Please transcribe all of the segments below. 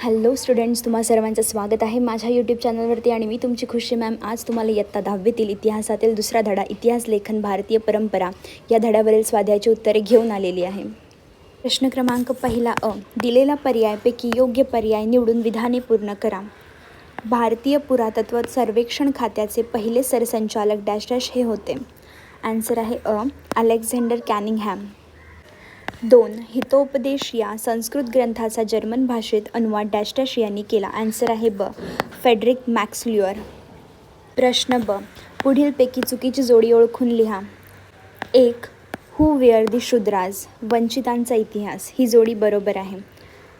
Hello students, तुम्हा सर्वांचं स्वागत आहे माझ्या यूट्यूब चॅनलवरती आणि मी तुमची खुशी मॅम. आज तुम्हाला इयत्ता 10वीतील इतिहासातील दुसरा धडा इतिहास लेखन भारतीय परंपरा या धड्यावरील स्वाध्यायाची उत्तरे घेऊन आलेली आहे. प्रश्न क्रमांक पहिला अ. दिलेल्या पर्यायापैकी योग्य पर्याय निवडून विधाने पूर्ण करा. भारतीय पुरातत्व सर्वेक्षण खात्याचे पहिले सरसंचालक डॅश डॅश हे होते. आन्सर आहे अ. अलेक्झांडर कॅनिंगहॅम. 2. हितोपदेश या संस्कृत ग्रंथाचा जर्मन भाषेत अनुवाद डॅश डॅश यांनी केला. आन्सर आहे ब. फेडरिक मॅक्सल्युअर. प्रश्न ब. पुढीलपैकी चुकीची जोडी ओळखून लिहा. 1. हू वेअर दी शूद्राज, वंचितांचा इतिहास, ही जोडी बरोबर आहे.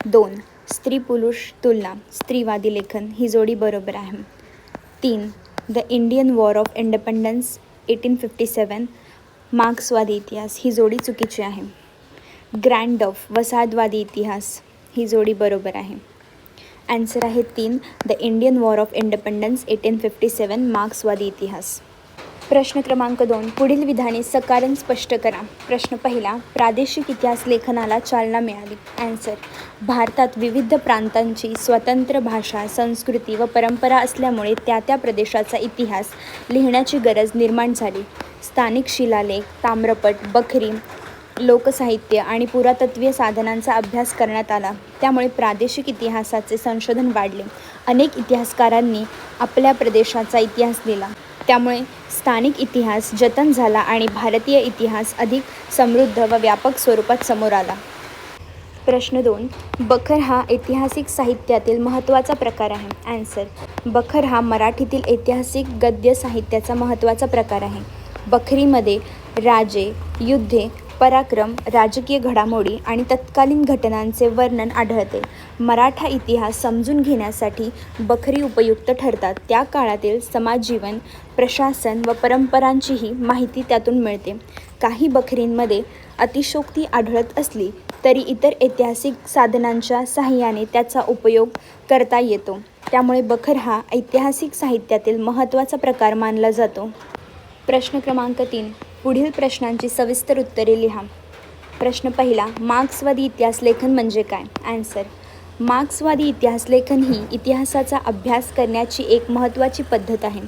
2. स्त्री पुरुष तुलना, स्त्रीवादी लेखन, ही जोडी बरोबर आहे. 3. The Indian war of independence 1857, मार्क्सवादी इतिहास, ही जोडी चुकीची आहे. ग्रँड डफ, वसाहतवादी इतिहास, ही जोडी बरोबर आहे. आन्सर आहे 3. The Indian war of independence 1857, मार्क्सवादी इतिहास. प्रश्न क्रमांक 2. पुढील विधाने सकारण स्पष्ट करा. प्रश्न पहिला. प्रादेशिक इतिहास लेखनाला चालना मिळाली. आन्सर. भारतात विविध प्रांतांची स्वतंत्र भाषा, संस्कृती व परंपरा असल्यामुळे त्या त्या प्रदेशाचा इतिहास लिहिण्याची गरज निर्माण झाली. स्थानिक शिलालेख, ताम्रपट, बखरी, लोकसाहित्य आणि पुरातत्वीय साधनांचा अभ्यास करण्यात आला. त्यामुळे प्रादेशिक इतिहासाचे संशोधन वाढले. अनेक इतिहासकारांनी आपल्या प्रदेशाचा इतिहास लिहिला. त्यामुळे स्थानिक इतिहास जतन झाला आणि भारतीय इतिहास अधिक समृद्ध व व्यापक स्वरूपात समोर आला. प्रश्न 2. बखर हा ऐतिहासिक साहित्यातील महत्त्वाचा प्रकार आहे. आन्सर. बखर हा मराठीतील ऐतिहासिक गद्य साहित्याचा महत्त्वाचा प्रकार आहे. बखरीमध्ये राजे, युद्धे, पराक्रम, राजकीय घडामोडी आणि तत्कालीन घटनांचे वर्णन आढळते. मराठा इतिहास समजून घेण्यासाठी बखरी उपयुक्त ठरतात. त्या काळातील समाजजीवन, प्रशासन व परंपरांचीही माहिती त्यातून मिळते. काही बखरींमध्ये अतिशयोक्ती आढळत असली तरी इतर ऐतिहासिक साधनांच्या साहाय्याने त्याचा उपयोग करता येतो. त्यामुळे बखर हा ऐतिहासिक साहित्यातील महत्त्वाचा प्रकार मानला जातो. प्रश्न क्रमांक 3. पुढील प्रश्नांची सविस्तर उत्तरे लिहा. प्रश्न पहिला. मार्क्सवादी इतिहास लेखन म्हणजे काय? आन्सर. मार्क्सवादी इतिहास लेखन ही इतिहासाचा अभ्यास करण्याची एक महत्त्वाची पद्धत आहे.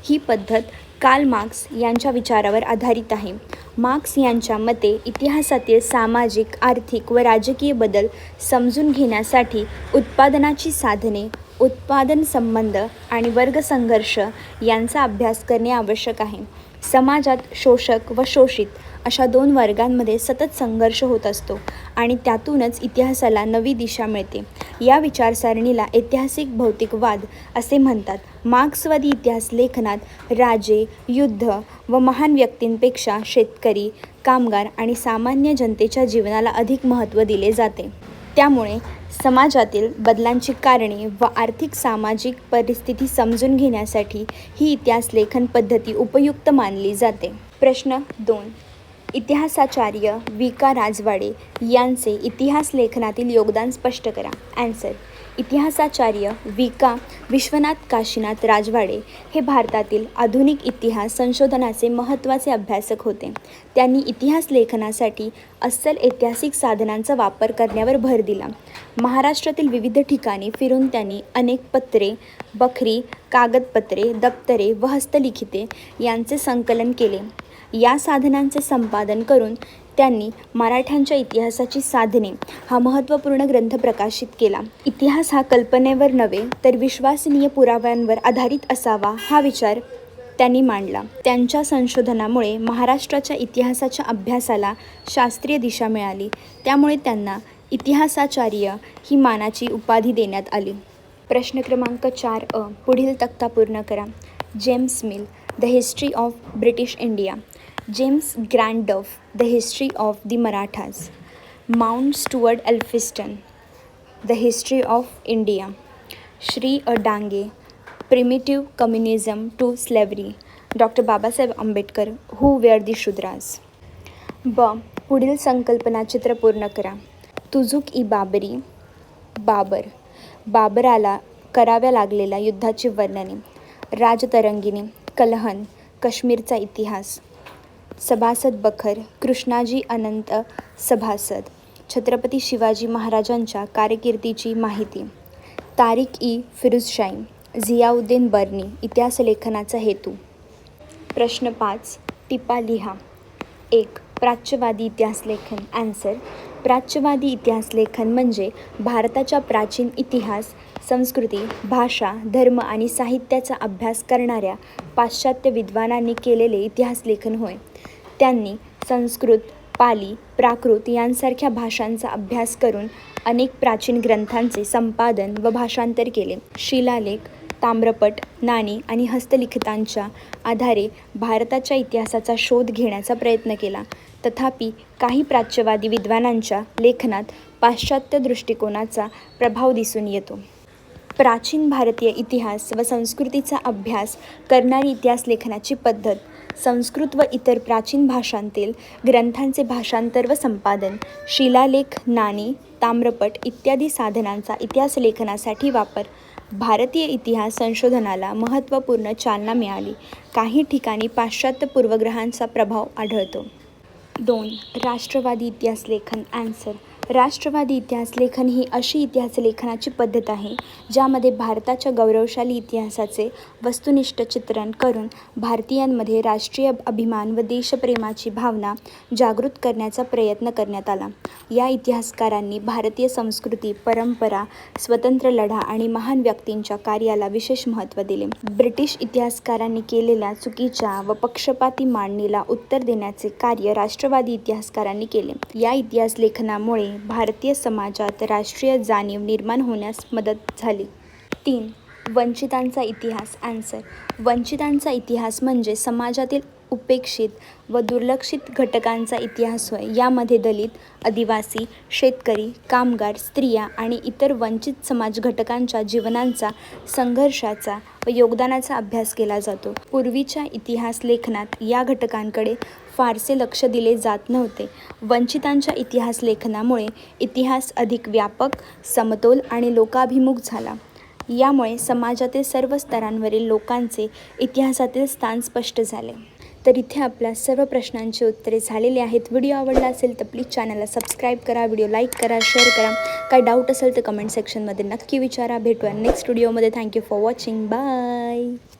ही पद्धत कार्ल मार्क्स यांच्या विचारावर आधारित आहे. मार्क्स यांच्या मते इतिहासातील सामाजिक, आर्थिक व राजकीय बदल समजून घेण्यासाठी उत्पादनाची साधने, उत्पादन संबंध आणि वर्गसंघर्ष यांचा अभ्यास करणे आवश्यक आहे. समाजात शोषक व शोषित अशा दोन वर्गांमध्ये सतत संघर्ष होत असतो आणि त्यातूनच इतिहासाला नवी दिशा मिळते. या विचारसरणीला ऐतिहासिक भौतिकवाद असे म्हणतात. मार्क्सवादी इतिहास लेखनात राजे, युद्ध व महान व्यक्तींपेक्षा शेतकरी, कामगार आणि सामान्य जनतेच्या जीवनाला अधिक महत्त्व दिले जाते. त्यामुळे समाजातील बदलांची कारणे व आर्थिक सामाजिक परिस्थिती समजून घेण्यासाठी ही इतिहास लेखन पद्धती उपयुक्त मानली जाते. प्रश्न 2. इतिहासाचार्य वि. का. राजवाडे यांचे इतिहास लेखनातील योगदान स्पष्ट करा. आन्सर. इतिहासाचार्य वि. का. विश्वनाथ काशीनाथ राजवाडे हे भारतातील आधुनिक इतिहास संशोधनाचे महत्त्वाचे अभ्यासक होते. त्यांनी इतिहास लेखनासाठी अस्सल ऐतिहासिक साधनांचा वापर करण्यावर भर दिला. महाराष्ट्रातील विविध ठिकाणी फिरून त्यांनी अनेक पत्रे, बखरी, कागदपत्रे, दप्तरे व हस्तलिखिते यांचे संकलन केले. या साधनांचे संपादन करून त्यांनी मराठ्यांच्या इतिहासाची साधने हा महत्त्वपूर्ण ग्रंथ प्रकाशित केला. इतिहास हा कल्पनेवर नव्हे तर विश्वसनीय पुराव्यांवर आधारित असावा हा विचार त्यांनी मांडला. त्यांच्या संशोधनामुळे महाराष्ट्राच्या इतिहासाच्या अभ्यासाला शास्त्रीय दिशा मिळाली. त्यामुळे त्यांना इतिहासाचार्य ही मानाची उपाधी देण्यात आली. प्रश्न क्रमांक 4 अ. पुढील तक्ता पूर्ण करा. James Mill, the history of British India. James Grant Duff, the history of the Marathas. Mount Stuart Elphinstone, the history of India. Shri अ. Dange, primitive communism to slavery. Doctor Babasaheb Ambedkar, who were the Shudras. ब. पुढील संकल्पना चित्र पूर्ण करा. तुझुक-ई बाबरी, बाबर. बाबराला कराव्या लागलेल्या युद्धाची वर्णने. राजतरंगिणी, कलहन, काश्मीरचा इतिहास. सभासद बखर, कृष्णाजी अनंत सभासद. छत्रपती शिवाजी महाराजांच्या कारकिर्दीची माहिती. तारिक ई फिरोजशाही, झियाउद्दीन बर्नी. इतिहास लेखनाचा हेतू. प्रश्न 5. टिपा लिहा. 1. प्राच्यवादी इतिहास लेखन. ॲन्सर. प्राच्यवादी इतिहास लेखन म्हणजे भारताच्या प्राचीन इतिहास, संस्कृती, भाषा, धर्म आणि साहित्याचा अभ्यास करणाऱ्या पाश्चात्य विद्वानांनी केलेले इतिहास लेखन होय. त्यांनी संस्कृत, पाली, प्राकृत यांसारख्या भाषांचा अभ्यास करून अनेक प्राचीन ग्रंथांचे संपादन व भाषांतर केले. शिलालेख, ताम्रपट, नाणी आणि हस्तलिखितांच्या आधारे भारताच्या इतिहासाचा शोध घेण्याचा प्रयत्न केला. तथापि काही प्राच्यवादी विद्वानांच्या लेखनात पाश्चात्य दृष्टिकोनाचा प्रभाव दिसून येतो. प्राचीन भारतीय इतिहास व संस्कृतीचा अभ्यास करणारी इतिहास लेखनाची पद्धत, संस्कृत व इतर प्राचीन भाषांतील ग्रंथांचे भाषांतर व संपादन, शिलालेख, नाणी, ताम्रपट इत्यादी साधनांचा इतिहास लेखनासाठी वापर. भारतीय इतिहास संशोधनाला महत्त्वपूर्ण चालना मिळाली. काही ठिकाणी पाश्चात्य पूर्वग्रहांचा प्रभाव आढळतो. 2. राष्ट्रवादी इतिहास लेखन. ॲन्सर. राष्ट्रवादी इतिहास लेखन ही अशी इतिहास लेखनाची पद्धत आहे ज्यामध्ये भारताच्या गौरवशाली इतिहासाचे वस्तुनिष्ठ चित्रण करून भारतीयांमध्ये राष्ट्रीय अभिमान व देशप्रेमाची भावना जागृत करण्याचा प्रयत्न करण्यात आला. या इतिहासकारांनी भारतीय संस्कृती, परंपरा, स्वतंत्र लढा आणि महान व्यक्तींच्या कार्याला विशेष महत्त्व दिले. ब्रिटिश इतिहासकारांनी केलेल्या चुकीच्या व पक्षपाती मांडणीला उत्तर देण्याचे कार्य राष्ट्रवादी इतिहासकारांनी केले. या इतिहास लेखनामुळे भारतीय समाजात राष्ट्रीय जाणीव निर्माण होण्यास मदत झाली. 3. वंचितांचा इतिहास. ॲन्सर. वंचितांचा इतिहास म्हणजे समाजातील उपेक्षित व दुर्लक्षित घटकांचा इतिहास होय. यामध्ये दलित, आदिवासी, शेतकरी, कामगार, स्त्रिया आणि इतर वंचित समाज घटकांच्या जीवनांचा, संघर्षाचा व योगदानाचा अभ्यास केला जातो. पूर्वीच्या इतिहास लेखनात या घटकांकडे फारसे लक्ष दिले जात नव्हते. वंचितांच्या इतिहास लेखनामुळे इतिहास अधिक व्यापक, समतोल आणि लोकाभिमुख झाला. यामुळे समाजातील सर्व स्तरांवरील लोकांचे इतिहासातील स्थान स्पष्ट झाले. तर इथे आपल्या सर्व प्रश्नांची उत्तरे झालेली आहेत. व्हिडिओ आवडला असेल तर प्लीज चॅनलला सबस्क्राईब करा, व्हिडिओ लाईक करा, शेअर करा. काय डाऊट असेल तर कमेंट सेक्शनमध्ये नक्की विचारा. भेटूया नेक्स्ट व्हिडिओमध्ये. Thank you for watching. बाय.